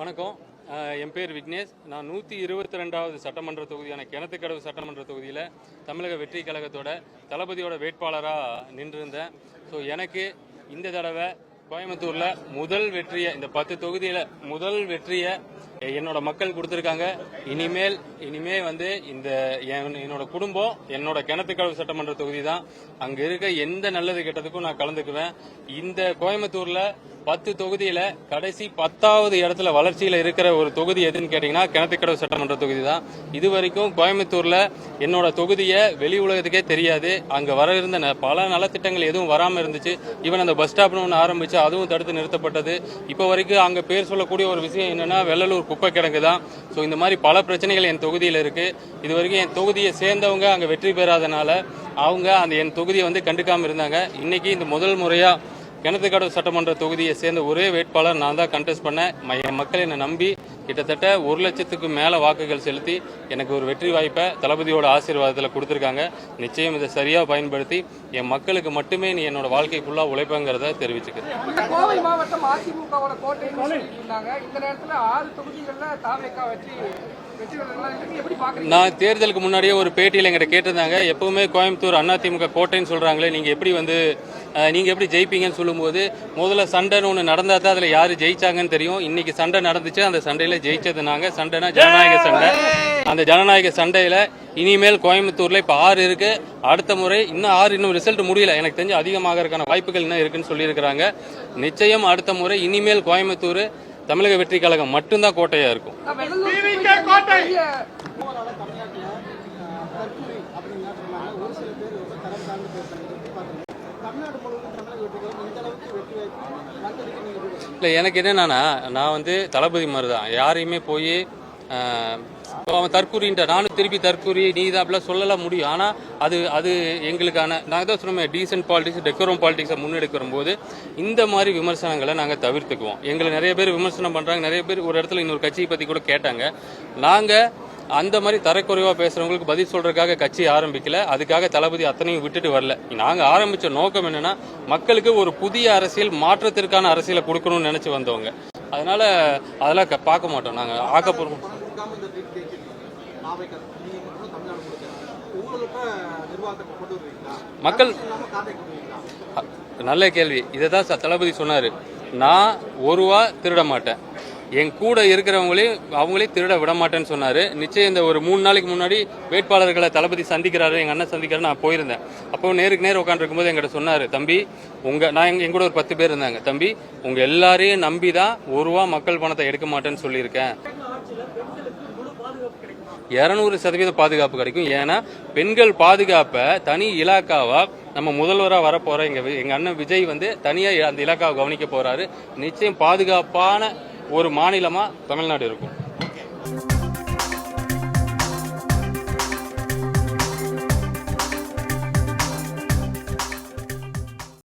வணக்கம். என் பேர் விக்னேஷ். நான் 122வது சட்டமன்ற தொகுதியான கிணத்துக்கடவு சட்டமன்ற தொகுதியில் தமிழக வெற்றி கழகத்தோட தளபதியோட வேட்பாளராக நின்றிருந்தேன். ஸோ எனக்கு இந்த தடவை கோயம்புத்தூரில் முதல் வெற்றியை, இந்த 10 தொகுதியில் முதல் வெற்றியை என்னோட மக்கள் கொடுத்துருக்காங்க. இனிமே வந்து என்னோட குடும்பம் என்னோட கிணத்துக்கடவு சட்டமன்ற தொகுதி தான். அங்க இருக்க எந்த நல்லது கெட்டதுக்கும் நான் கலந்துக்குவேன். இந்த கோயம்புத்தூர்ல 10 தொகுதியில கடைசி 10வது இடத்துல வளர்ச்சியில இருக்கிற ஒரு தொகுதி எதுன்னு கேட்டீங்கன்னா கிணத்துக்கடவு சட்டமன்ற தொகுதி தான். இது வரைக்கும் கோயம்புத்தூர்ல என்னோட தொகுதியை வெளி உலகத்துக்கே தெரியாது. அங்க வர இருந்த பல நலத்திட்டங்கள் எதுவும் வராம இருந்துச்சு. ஈவன் அந்த பஸ் ஸ்டாப்னு ஒன்று ஆரம்பிச்சு அதுவும் தடுத்து நிறுத்தப்பட்டது. இப்போ வரைக்கும் அங்க பேர் சொல்லக்கூடிய ஒரு விஷயம் என்னன்னா வெள்ளலூர் குப்பை கிடங்கு தான். ஸோ இந்த மாதிரி பல பிரச்சனைகள் என் தொகுதியில் இருக்கு. இது வரைக்கும் என் தொகுதியை சேர்ந்தவங்க அங்கே வெற்றி பெறாதனால அவங்க என் தொகுதியை வந்து கண்டுக்காம இருந்தாங்க. இன்னைக்கு இந்த முதல் முறையா கிணத்துக்கடவு சட்டமன்ற தொகுதியை சேர்ந்த ஒரே வேட்பாளர் நான் தான் கண்டெஸ்ட் பண்ணேன். என் மக்கள் என்னை நம்பி கிட்டத்தட்ட 1 லட்சத்துக்கு மேல வாக்குகள் செலுத்தி எனக்கு ஒரு வெற்றி வாய்ப்பை தளபதியோட ஆசீர்வாதத்தில் கொடுத்துருக்காங்க. நிச்சயம் இதை சரியா பயன்படுத்தி என் மக்களுக்கு மட்டுமே நீ என்னோட வாழ்க்கை ஃபுல்லா உழைப்பங்கிறத தெரிவிச்சுக்கிறேன். கோவை மாவட்டம் அதிமுகவோட கோட்டைன்னு சொல்லியிருந்தாங்க. இந்த நேரத்தில் 6 தொகுதிகளில் தாவேகா நான் தேர்தலுக்கு முன்னாடியே ஒரு பேட்டியில் எங்கிட்ட கேட்டிருந்தாங்க, எப்பவுமே கோயம்புத்தூர் அதிமுக கோட்டைன்னு சொல்றாங்களே, நீங்க எப்படி ஜெயிப்பீங்கன்னு சொல்லும்போது முதல்ல சண்டைன்னு ஒன்று நடந்தா தான் அதுல யாரு ஜெயிச்சாங்கன்னு தெரியும். இன்னைக்கு சண்டை நடந்துச்சு. அந்த சண்டையில ஜெயிச்சது நாங்க. சண்டைனா ஜனநாயக சண்டை. அந்த ஜனநாயக சண்டையில இனிமேல் கோயம்புத்தூர்ல இப்ப 6 இருக்கு. அடுத்த முறை இன்னும் ரிசல்ட் முடியல. எனக்கு தெரிஞ்சு அதிகமாகறதுக்கான வாய்ப்புகள் இன்னும் இருக்குன்னு சொல்லியிருக்கிறாங்க. நிச்சயம் அடுத்த முறை இனிமேல் கோயம்புத்தூர் தமிழக வெற்றி கழகம் மட்டும்தான் கோட்டையா இருக்கும். இல்ல, எனக்கு என்னன்னா, நான் வந்து தளபதி மாதிரி தான். யாரையுமே போய் அவன் தற்கூறின்ற நானும் திருப்பி தற்கூறி நீ தான் அப்படிலாம் சொல்லலாம் முடியும். ஆனா அது எங்களுக்கான நாங்கள் தான் சொன்னோமே, டீசென்ட் பாலிடிக்ஸ், டெக்கோரம் பாலிடிக்ஸை முன்னெடுக்கிற போது இந்த மாதிரி விமர்சனங்களை நாங்கள் தவிர்த்துக்குவோம். எங்களை நிறைய பேர் விமர்சனம் பண்றாங்க. நிறைய பேர் ஒரு இடத்துல இன்னொரு கட்சியை பத்தி கூட கேட்டாங்க. நாங்க அந்த மாதிரி தரக்குறைவா பேசுறவங்களுக்கு பதில் சொல்றதுக்காக கட்சி ஆரம்பிக்கல. அதுக்காக தளபதி அத்தனையும் விட்டுட்டு வரல. நாங்க ஆரம்பிச்ச நோக்கம் என்னன்னா, மக்களுக்கு ஒரு புதிய அரசியல், மாற்றத்திற்கான அரசியலை கொடுக்கணும்னு நினைச்சு வந்தவங்க. அதனால அதெல்லாம் பார்க்க மாட்டோம். நாங்க ஆக்கப்பூர்வம் மக்கள். நல்ல கேள்வி. இதைதான் தளபதி சொன்னாரு, நான் ஒரு ரூபா திருட மாட்டேன், என் கூட அவங்களே திருட விட மாட்டேன்னு சொன்னாரு. நிச்சயம் இந்த ஒரு 3 நாளைக்கு முன்னாடி வேட்பாளர்களை தளபதி சந்திக்கிறாரு, எங்க அண்ணன் சந்திக்கிறாரு. நான் போயிருந்தேன். அப்போ நேருக்கு நேர் உட்காந்துருக்கும் போது எங்கிட்ட சொன்னாரு, தம்பி என் கூட ஒரு 10 பேர் இருந்தாங்க, தம்பி உங்க எல்லாரையும் நம்பிதான் 1 ரூபா மக்கள் பணத்தை எடுக்க மாட்டேன்னு சொல்லியிருக்கேன். 200% பாதுகாப்பு கிடைக்கும். ஏன்னா பெண்கள் பாதுகாப்பை தனி இலாக்காவா நம்ம முதல்வராக வரப்போற எங்க அண்ணன் விஜய் வந்து தனியா அந்த இலாக்காவை கவனிக்க போறாரு. நிச்சயம் பாதுகாப்பான ஒரு மாநிலமா தமிழ்நாடு இருக்கும்.